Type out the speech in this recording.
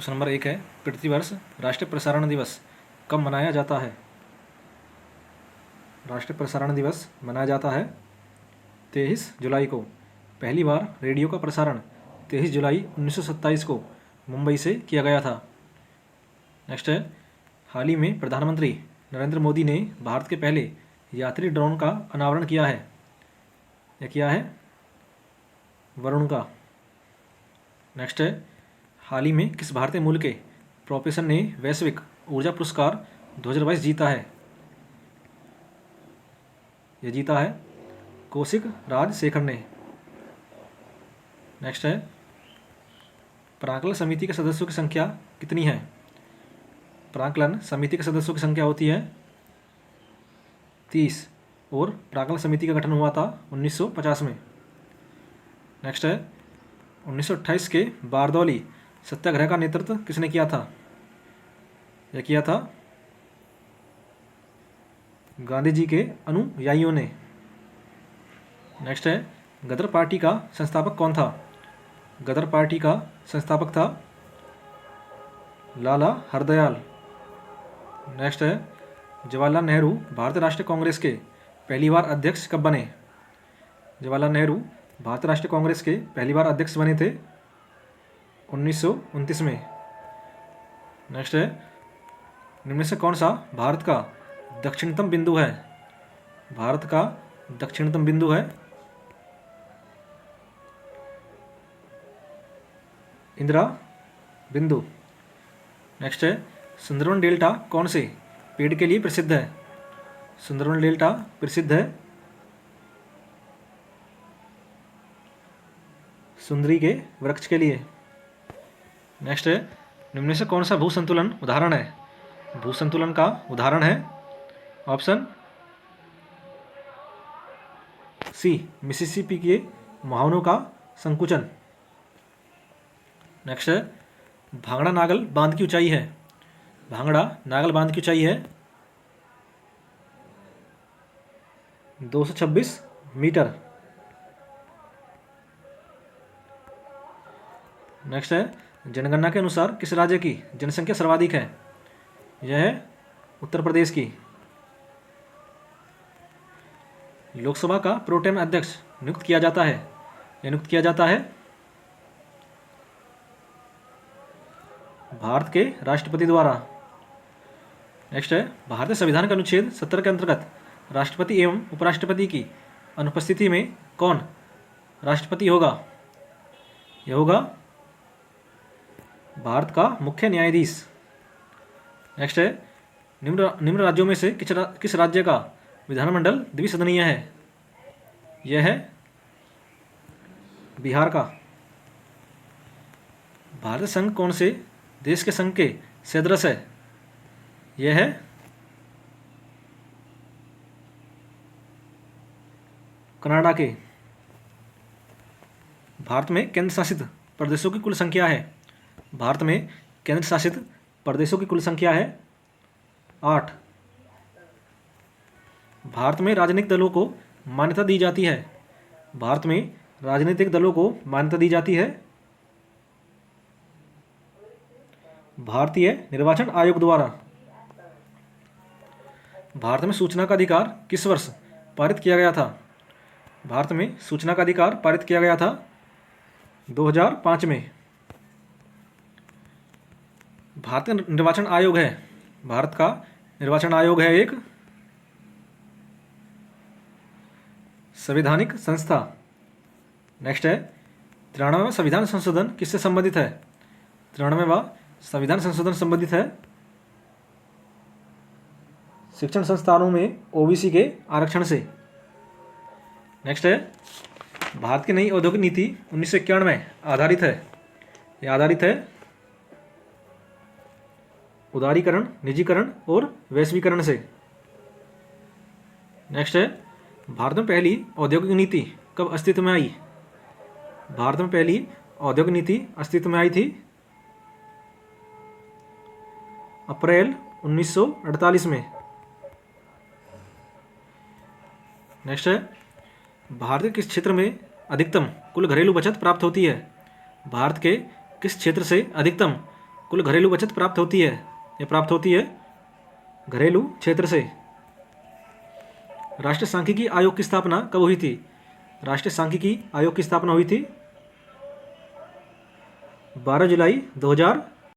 Question number 1 है, प्रतिवर्ष राष्ट्रीय प्रसारण दिवस कब मनाया जाता है? राष्ट्रीय प्रसारण दिवस मनाया जाता है 23 जुलाई को। पहली बार रेडियो का प्रसारण 23 जुलाई 1927 को मुंबई से किया गया था। नेक्स्ट है, हाल ही में प्रधानमंत्री नरेंद्र मोदी ने भारत के पहले यात्री ड्रोन का अनावरण किया है। यह किया है वरुण का। नेक्स्ट है, हाल ही में किस भारतीय मूल के प्रोफेसर ने वैश्विक ऊर्जा पुरस्कार 2022 जीता है? यह जीता है कौशिक राज शेखर ने। नेक्स्ट है, प्राक्कलन समिति के सदस्यों की संख्या कितनी है? प्राक्कलन समिति के सदस्यों की संख्या होती है 30 और प्राक्कलन समिति का गठन हुआ था 1950 में। नेक्स्ट है, 1928 के बारदौली सत्याग्रह का नेतृत्व किसने किया था? यह किया था गांधी जी के अनुयायियों ने। नेक्स्ट है, गदर पार्टी का संस्थापक कौन था? गदर पार्टी का संस्थापक था लाला हरदयाल। नेक्स्ट है, जवाहरलाल नेहरू भारतीय राष्ट्रीय कांग्रेस के पहली बार अध्यक्ष कब बने? जवाहरलाल नेहरू भारतीय राष्ट्रीय कांग्रेस के पहली बार अध्यक्ष बने थे 1929 में। नेक्स्ट है, निम्न में से कौन सा भारत का दक्षिणतम बिंदु है? भारत का दक्षिणतम बिंदु है इंदिरा बिंदु। नेक्स्ट है, सुंदरवन डेल्टा कौन से पेड़ के लिए प्रसिद्ध है? सुंदरवन डेल्टा प्रसिद्ध है सुंदरी के वृक्ष के लिए। नेक्स्ट है, निम्न में से कौन सा भूसंतुलन उदाहरण है? भूसंतुलन का उदाहरण है ऑप्शन सी, मिसिसिपी के मुहावनों का संकुचन। नेक्स्ट है, भांगड़ा नागल बांध की ऊंचाई है? भांगड़ा नागल बांध की ऊंचाई है 226 मीटर। नेक्स्ट है, जनगणना के अनुसार किस राज्य की जनसंख्या सर्वाधिक है? यह है उत्तर प्रदेश की। लोकसभा का प्रोटेम अध्यक्ष नियुक्त किया जाता है? यह नियुक्त किया जाता है भारत के राष्ट्रपति द्वारा। नेक्स्ट है, भारतीय संविधान के अनुच्छेद 70 के अंतर्गत राष्ट्रपति एवं उपराष्ट्रपति की अनुपस्थिति में कौन राष्ट्रपति होगा? यह होगा भारत का मुख्य न्यायाधीश। नेक्स्ट है, निम्न राज्यों में से किस राज्य का विधानमंडल द्विसदनीय है? यह है बिहार का। भारतीय संघ कौन से देश के संघ के सदृश है? यह है कनाडा के। भारत में केंद्र शासित प्रदेशों की कुल संख्या है? भारत में केंद्र शासित प्रदेशों की कुल संख्या है 8। भारत में राजनीतिक दलों को मान्यता दी जाती है? भारत में राजनीतिक दलों को मान्यता दी जाती है भारतीय निर्वाचन आयोग द्वारा। भारत में सूचना का अधिकार किस वर्ष पारित किया गया था? भारत में सूचना का अधिकार पारित किया गया था 2005 में। भारतीय निर्वाचन आयोग है, भारत का निर्वाचन आयोग है एक संवैधानिक संस्था। नेक्स्ट है, 93वां संविधान संशोधन किससे संबंधित है? 93वां संविधान संशोधन संबंधित है शिक्षण संस्थानों में ओबीसी के आरक्षण से। नेक्स्ट है, भारत की नई औद्योगिक नीति 1991 में आधारित है? यह आधारित है उदारीकरण, निजीकरण और वैश्वीकरण से। नेक्स्ट है, भारत में पहली औद्योगिक नीति कब अस्तित्व में आई? भारत में पहली औद्योगिक नीति अस्तित्व में आई थी अप्रैल 1948 में। नेक्स्ट है, भारत के किस क्षेत्र में अधिकतम कुल घरेलू बचत प्राप्त होती है? भारत के किस क्षेत्र से अधिकतम कुल घरेलू बचत प्राप्त होती है, ये प्राप्त होती है घरेलू क्षेत्र से। राष्ट्रीय सांख्यिकी आयोग की स्थापना कब हुई थी? राष्ट्रीय सांख्यिकी आयोग की स्थापना हुई थी 12 जुलाई 2000